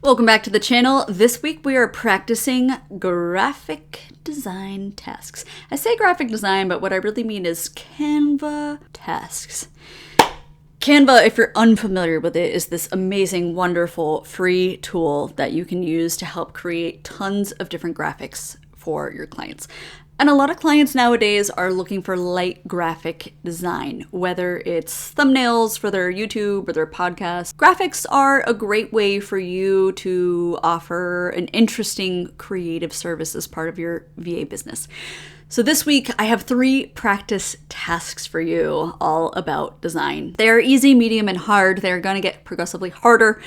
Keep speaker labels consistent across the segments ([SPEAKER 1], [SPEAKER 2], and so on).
[SPEAKER 1] Welcome back to the channel. This week we are practicing graphic design tasks. I say graphic design, but what I really mean is Canva tasks. Canva, if you're unfamiliar with it, is this amazing, wonderful, free tool that you can use to help create tons of different graphics for your clients. And a lot of clients nowadays are looking for light graphic design, whether it's thumbnails for their YouTube or their podcast. Graphics are a great way for you to offer an interesting creative service as part of your VA business. So this week I have 3 practice tasks for you all about design. They're easy, medium, and hard. They're going to get progressively harder.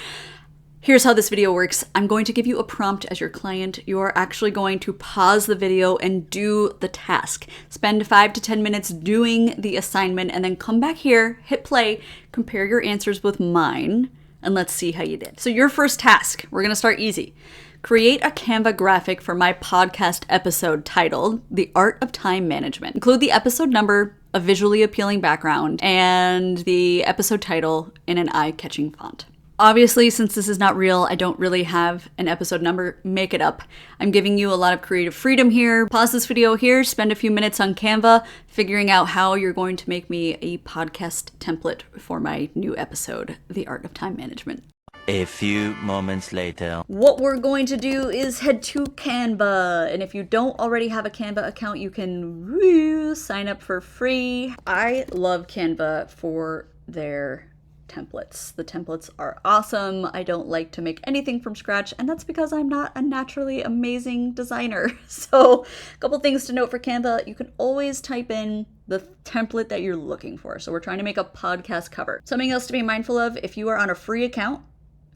[SPEAKER 1] Here's how this video works. I'm going to give you a prompt as your client. You're actually going to pause the video and do the task. Spend 5 to 10 minutes doing the assignment and then come back here, hit play, compare your answers with mine, and let's see how you did. So your first task, we're gonna start easy. Create a Canva graphic for my podcast episode titled The Art of Time Management. Include the episode number, a visually appealing background, and the episode title in an eye-catching font. Obviously, since this is not real, I don't really have an episode number. Make it up. I'm giving you a lot of creative freedom here. Pause this video here, spend a few minutes on Canva figuring out how you're going to make me a podcast template for my new episode, The Art of Time Management.
[SPEAKER 2] A few moments later.
[SPEAKER 1] What we're going to do is head to Canva. And if you don't already have a Canva account, you can sign up for free. I love Canva for their templates. The templates are awesome. I don't like to make anything from scratch, and that's because I'm not a naturally amazing designer. So a couple things to note for Canva. You can always type in the template that you're looking for. So we're trying to make a podcast cover. Something else to be mindful of, if you are on a free account,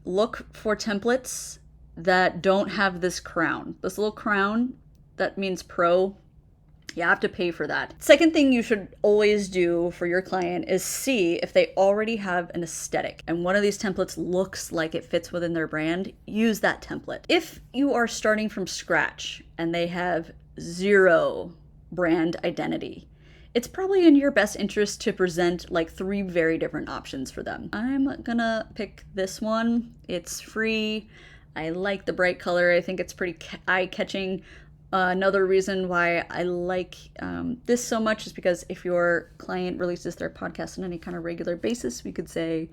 [SPEAKER 1] look for templates that don't have this crown. This little crown, that means pro. You have to pay for that. Second thing you should always do for your client is see if they already have an aesthetic and one of these templates looks like it fits within their brand. Use that template. If you are starting from scratch and they have 0 brand identity, it's probably in your best interest to present like 3 very different options for them. I'm gonna pick this one. It's free. I like the bright color. I think it's pretty eye-catching. Another reason why I like this so much is because if your client releases their podcast on any kind of regular basis, we could say,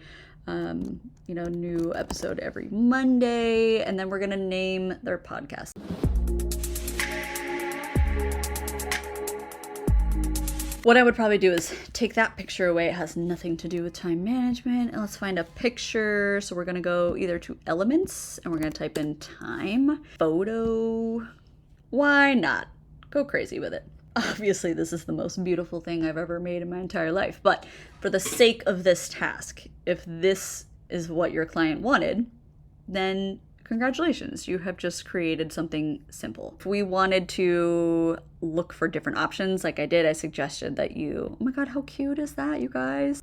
[SPEAKER 1] new episode every Monday, and then we're going to name their podcast. What I would probably do is take that picture away. It has nothing to do with time management. And let's find a picture. So we're going to go either to elements and we're going to type in time, photo. Why not? Go crazy with it. Obviously, this is the most beautiful thing I've ever made in my entire life. But for the sake of this task, if this is what your client wanted, then congratulations, you have just created something simple. If we wanted to look for different options, like I did, I suggested that oh my God, how cute is that, you guys?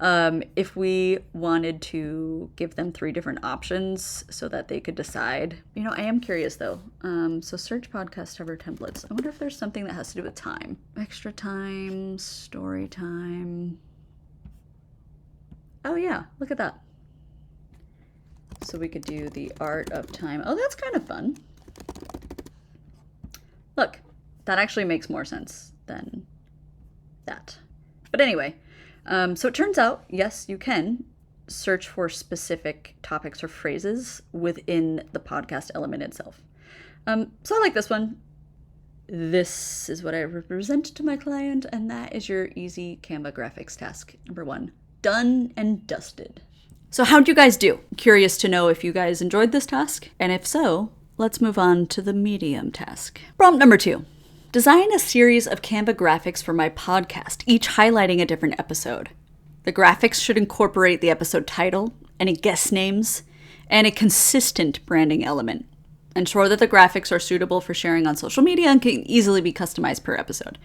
[SPEAKER 1] If we wanted to give them 3 different options so that they could decide, I am curious though. So search podcast cover templates. I wonder if there's something that has to do with time. Extra time, story time. Oh yeah, look at that. So we could do the art of time. Oh, that's kind of fun. Look, that actually makes more sense than that. But anyway, so it turns out, yes, you can search for specific topics or phrases within the podcast element itself. So I like this one. This is what I represent to my client, and that is your easy Canva graphics task. Number 1, done and dusted. So how'd you guys do? Curious to know if you guys enjoyed this task, and if so, let's move on to the medium task. Prompt number 2. Design a series of Canva graphics for my podcast, each highlighting a different episode. The graphics should incorporate the episode title, any guest names, and a consistent branding element. Ensure that the graphics are suitable for sharing on social media and can easily be customized per episode.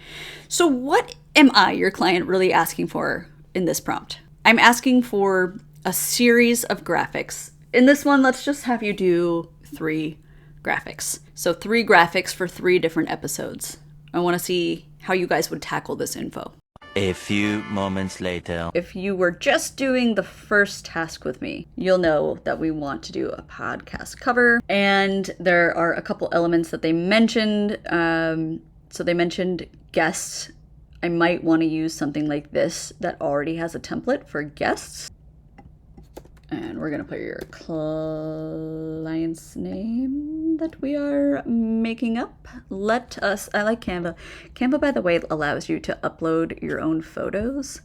[SPEAKER 1] So what am I, your client, really asking for in this prompt? I'm asking for a series of graphics. In this one, let's just have you do 3 graphics. So 3 graphics for 3 different episodes. I want to see how you guys would tackle this info.
[SPEAKER 2] A few moments later.
[SPEAKER 1] If you were just doing the first task with me, you'll know that we want to do a podcast cover. And there are a couple elements that they mentioned. So they mentioned guests. I might want to use something like this that already has a template for guests. And we're going to put your client's name that we are making up. I like Canva. Canva, by the way, allows you to upload your own photos.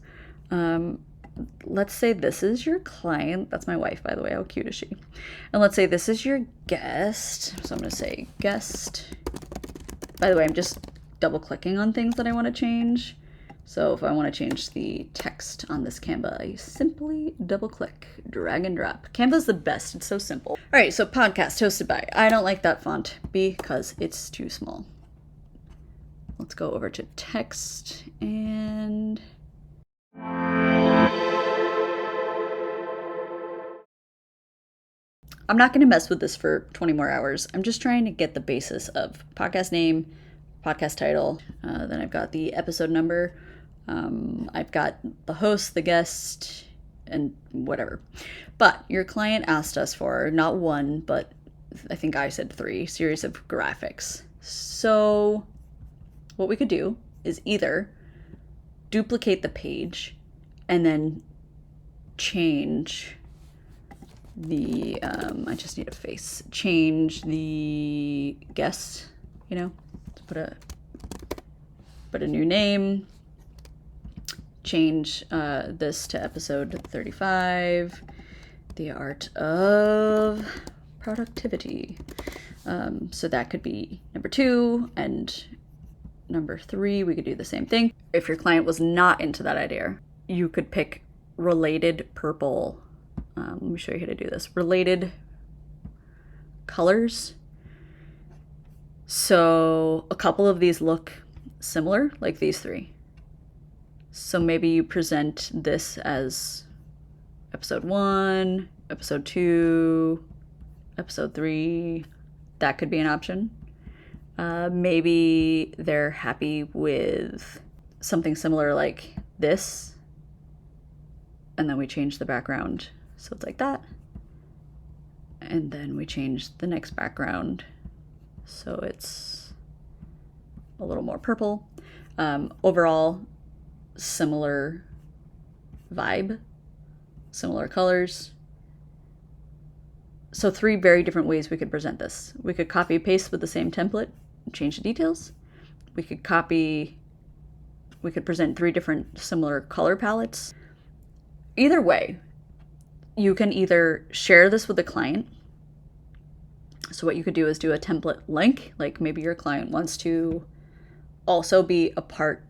[SPEAKER 1] Let's say this is your client. That's my wife, by the way. How cute is she? And let's say this is your guest. So I'm going to say guest. By the way, I'm just double clicking on things that I want to change. So if I want to change the text on this Canva, I simply double click, drag and drop. Canva's the best. It's so simple. All right, so podcast hosted by. I don't like that font because it's too small. Let's go over to text and... I'm not going to mess with this for 20 more hours. I'm just trying to get the basis of podcast name, podcast title. Then I've got the episode number. I've got the host, the guest, and whatever. But your client asked us for not one, but I think I said 3 series of graphics. So what we could do is either duplicate the page and then change the, I just need a face, change the guest, to put a new name. Change this to episode 35, the art of productivity. So that could be number 2, and number 3, we could do the same thing. If your client was not into that idea, you could pick related purple. Let me show you how to do this. Related colors. So a couple of these look similar, like these 3. So maybe you present this as episode 1, episode 2, episode 3. That could be an option. Maybe they're happy with something similar like this. And then we change the background so it's like that. And then we change the next background so it's a little more purple. Overall, similar vibe, similar colors. So 3 very different ways we could present this. We could copy paste with the same template, change the details. We could present 3 different similar color palettes. Either way, you can either share this with the client. So what you could do is do a template link, like maybe your client wants to also be a part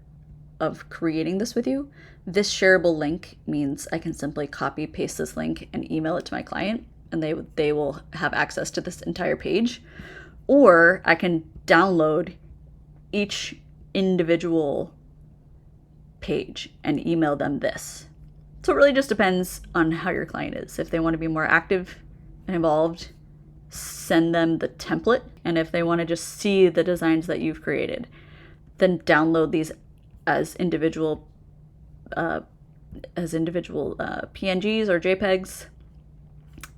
[SPEAKER 1] of creating this with you. This shareable link means I can simply copy paste this link and email it to my client, and they will have access to this entire page. Or I can download each individual page and email them this. So it really just depends on how your client is. If they want to be more active and involved, send them the template. And if they want to just see the designs that you've created, then download these as individual PNGs or JPEGs,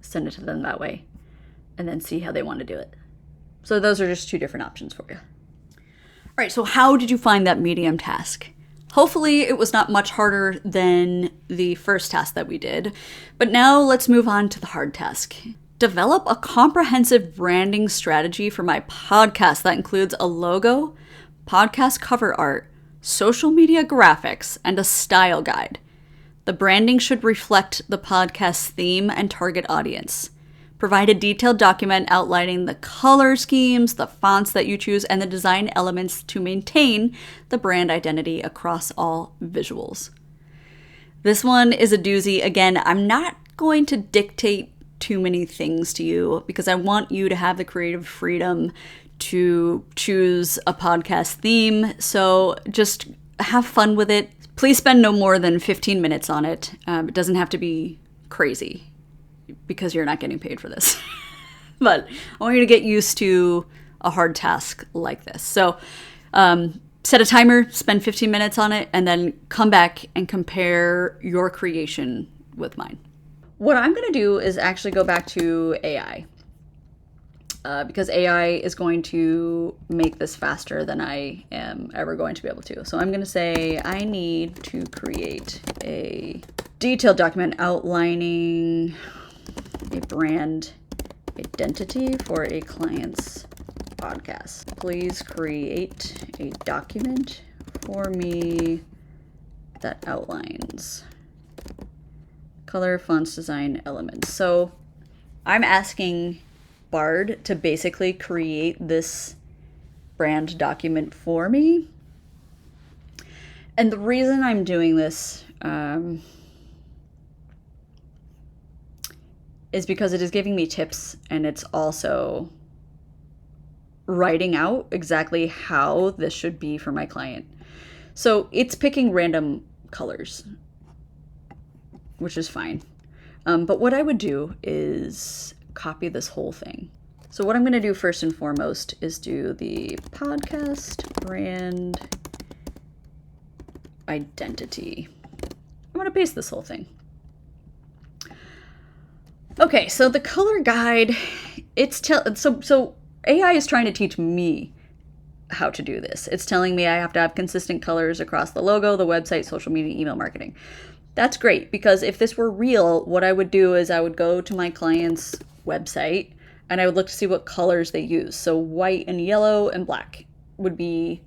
[SPEAKER 1] send it to them that way, and then see how they want to do it. So those are just 2 different options for you. All right, so how did you find that medium task? Hopefully it was not much harder than the first task that we did, but now let's move on to the hard task. Develop a comprehensive branding strategy for my podcast that includes a logo, podcast cover art, social media graphics, and a style guide. The branding should reflect the podcast's theme and target audience. Provide a detailed document outlining the color schemes, the fonts that you choose, and the design elements to maintain the brand identity across all visuals. This one is a doozy. Again, I'm not going to dictate too many things to you because I want you to have the creative freedom to choose a podcast theme. So just have fun with it. Please spend no more than 15 minutes on it. It doesn't have to be crazy because you're not getting paid for this. But I want you to get used to a hard task like this. So set a timer, spend 15 minutes on it, and then come back and compare your creation with mine. What I'm going to do is actually go back to AI. Because AI is going to make this faster than I am ever going to be able to. So I'm going to say I need to create a detailed document outlining a brand identity for a client's podcast. Please create a document for me that outlines color, fonts, design, elements. So I'm asking Bard to basically create this brand document for me. And the reason I'm doing this is because it is giving me tips, and it's also writing out exactly how this should be for my client. So it's picking random colors, which is fine. But what I would do is copy this whole thing. So what I'm going to do first and foremost is do the podcast brand identity. I'm going to paste this whole thing. Okay, so the color guide, so AI is trying to teach me how to do this. It's telling me I have to have consistent colors across the logo, the website, social media, email marketing. That's great, because if this were real, what I would do is I would go to my client's website and I would look to see what colors they use. So white and yellow and black would be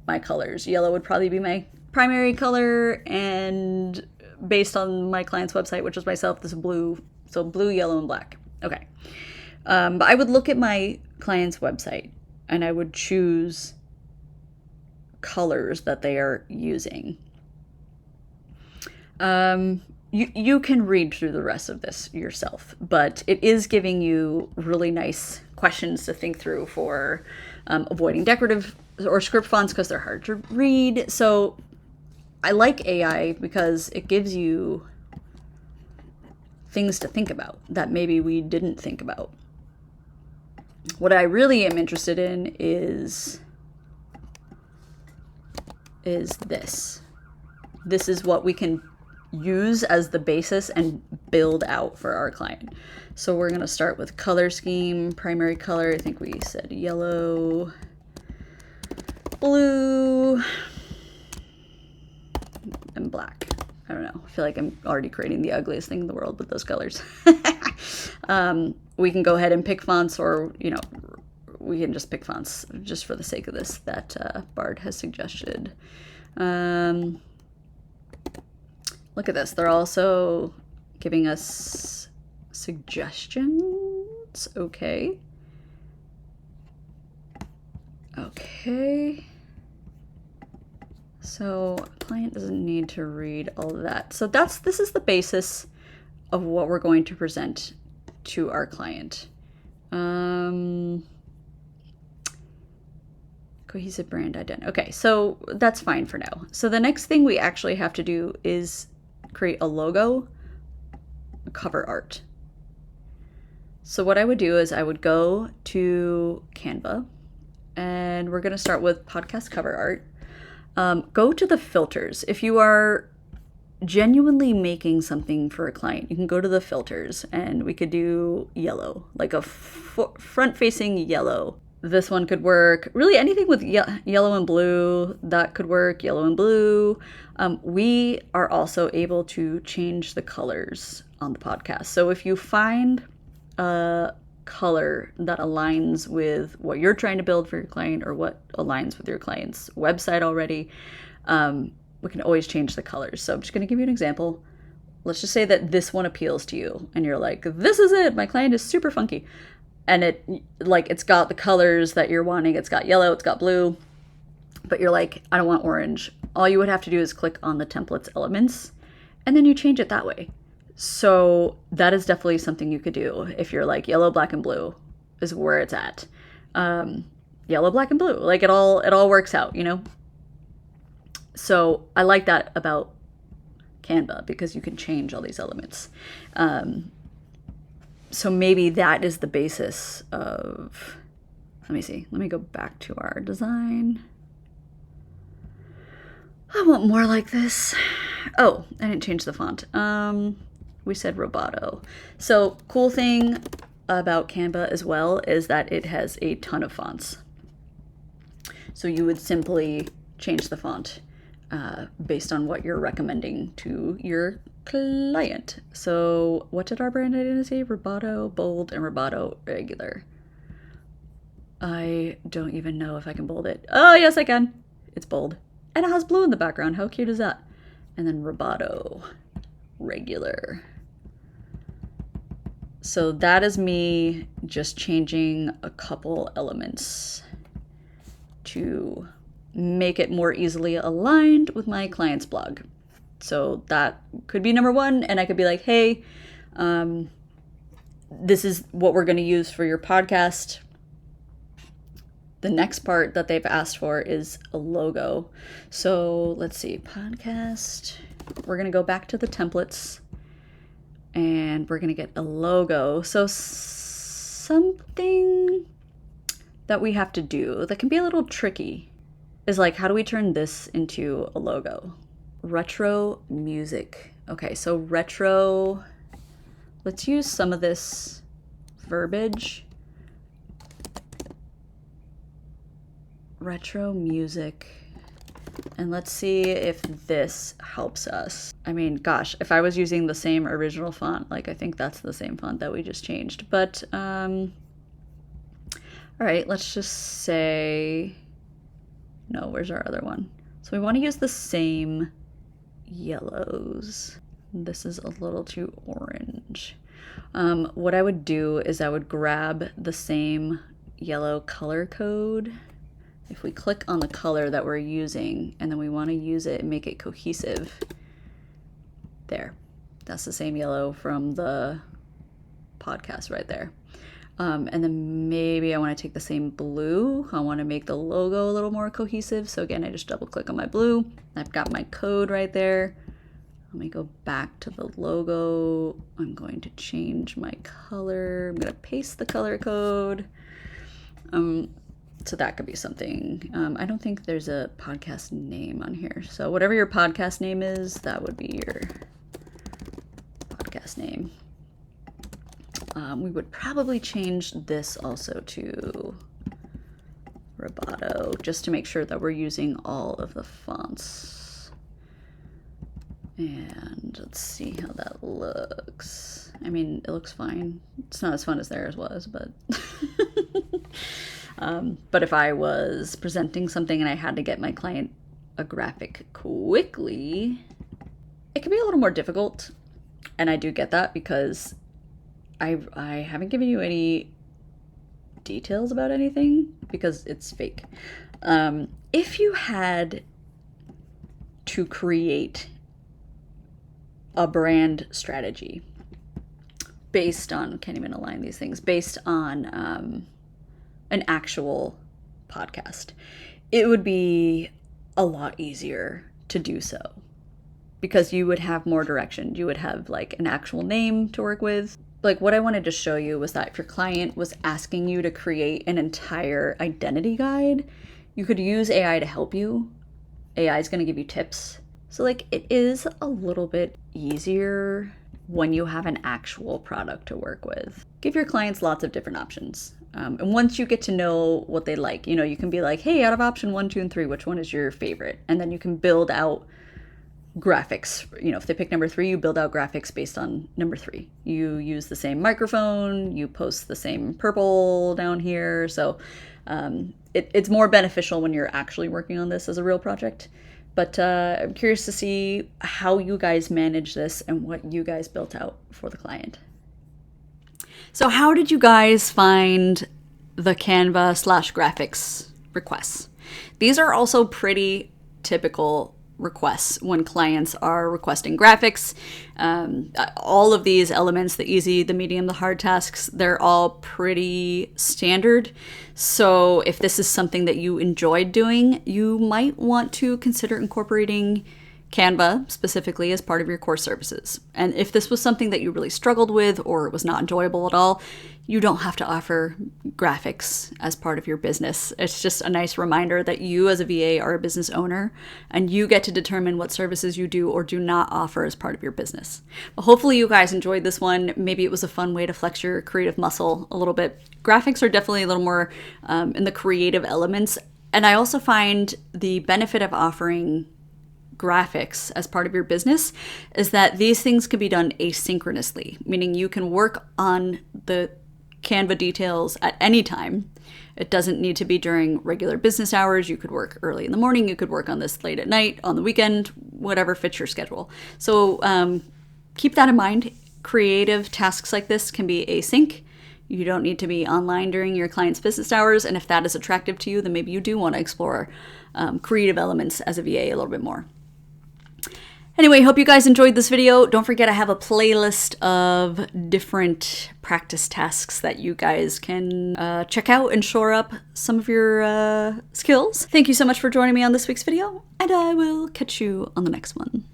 [SPEAKER 1] my colors. Yellow would probably be my primary color, and based on my client's website, which is myself, this is blue. So blue, yellow, and black. Okay. But I would look at my client's website and I would choose colors that they are using. You can read through the rest of this yourself, but it is giving you really nice questions to think through for avoiding decorative or script fonts because they're hard to read. So I like AI because it gives you things to think about that maybe we didn't think about. What I really am interested in is this. This is what we can use as the basis and build out for our client. So we're going to start with color scheme, primary color. I think we said yellow, blue, and black. I don't know. I feel like I'm already creating the ugliest thing in the world with those colors. We can go ahead and pick fonts, or, we can just pick fonts just for the sake of this that Bard has suggested. Look at this. They're also giving us suggestions. Okay. So client doesn't need to read all of that. So this is the basis of what we're going to present to our client. Cohesive brand identity. Okay, so that's fine for now. So the next thing we actually have to do is create a logo, cover art. So what I would do is I would go to Canva, and we're going to start with podcast cover art. Go to the filters. If you are genuinely making something for a client, you can go to the filters, and we could do yellow, like a front-facing yellow. This one could work. Really anything with yellow and blue, that could work, yellow and blue. We are also able to change the colors on the podcast. So if you find a color that aligns with what you're trying to build for your client, or what aligns with your client's website already, we can always change the colors. So I'm just going to give you an example. Let's just say that this one appeals to you and you're like, this is it. My client is super funky. And it's got the colors that you're wanting. It's got yellow, it's got blue, but you're like, I don't want orange. All you would have to do is click on the template's elements, and then you change it that way. So that is definitely something you could do. If you're like, yellow, black, and blue is where it's at. Yellow, black, and blue. Like it all works out, So I like that about Canva, because you can change all these elements. So maybe that is the basis of, let me see. Let me go back to our design. I want more like this. Oh, I didn't change the font. We said Roboto. So cool thing about Canva as well is that it has a ton of fonts. So you would simply change the font based on what you're recommending to your client. So what did our brand identity say? Roboto Bold and Roboto Regular. I don't even know if I can bold it. Oh, yes, I can. It's bold. And it has blue in the background. How cute is that? And then Roboto Regular. So that is me just changing a couple elements to make it more easily aligned with my client's blog. So that could be number one, and I could be like, hey, this is what we're going to use for your podcast. The next part that they've asked for is a logo. So let's see, podcast. We're going to go back to the templates and we're going to get a logo. So something that we have to do that can be a little tricky is like, how do we turn this into a logo? Retro music. Okay, so retro, let's use some of this verbiage. Retro music. And let's see if this helps us. I mean, gosh, if I was using the same original font, like I think that's the same font that we just changed. But, all right, let's just say, no, where's our other one? So we want to use the same yellows. This is a little too orange. What I would do is I would grab the same yellow color code. If we click on the color that we're using and then we want to use it and make it cohesive, there, that's the same yellow from the podcast right there. And then maybe I want to take the same blue. I want to make the logo a little more cohesive. So again, I just double click on my blue. I've got my code right there. Let me go back to the logo. I'm going to change my color. I'm going to paste the color code. So that could be something. I don't think there's a podcast name on here. So whatever your podcast name is, that would be your podcast name. We would probably change this also to Roboto, just to make sure that we're using all of the fonts. And let's see how that looks. I mean, it looks fine. It's not as fun as theirs was, but... but if I was presenting something and I had to get my client a graphic quickly, it can be a little more difficult. And I do get that because I haven't given you any details about anything because it's fake. If you had to create a brand strategy based on, can't even align these things, based on an actual podcast, it would be a lot easier to do so because you would have more direction. You would have like an actual name to work with. Like what I wanted to show you was that if your client was asking you to create an entire identity guide, you could use AI to help you. AI is going to give you tips. So like it is a little bit easier when you have an actual product to work with. Give your clients lots of different options. And once you get to know what they like, you know, you can be like, hey, out of option 1, 2, and 3, which one is your favorite? And then you can build out graphics. You know, if they pick number 3, you build out graphics based on number 3. You use the same microphone, you post the same purple down here. So it's more beneficial when you're actually working on this as a real project. But I'm curious to see how you guys manage this and what you guys built out for the client. So how did you guys find the Canva/graphics requests? These are also pretty typical requests when clients are requesting graphics. All of these elements, the easy, the medium, the hard tasks, they're all pretty standard. So if this is something that you enjoyed doing, you might want to consider incorporating Canva specifically as part of your core services. And if this was something that you really struggled with or it was not enjoyable at all, you don't have to offer graphics as part of your business. It's just a nice reminder that you as a VA are a business owner and you get to determine what services you do or do not offer as part of your business. Well, hopefully you guys enjoyed this one. Maybe it was a fun way to flex your creative muscle a little bit. Graphics are definitely a little more in the creative elements. And I also find the benefit of offering graphics as part of your business is that these things can be done asynchronously, meaning you can work on the Canva details at any time. It doesn't need to be during regular business hours. You could work early in the morning. You could work on this late at night, on the weekend, whatever fits your schedule. So keep that in mind. Creative tasks like this can be async. You don't need to be online during your client's business hours. And if that is attractive to you, then maybe you do want to explore creative elements as a VA a little bit more. Anyway, hope you guys enjoyed this video. Don't forget I have a playlist of different practice tasks that you guys can check out and shore up some of your skills. Thank you so much for joining me on this week's video, and I will catch you on the next one.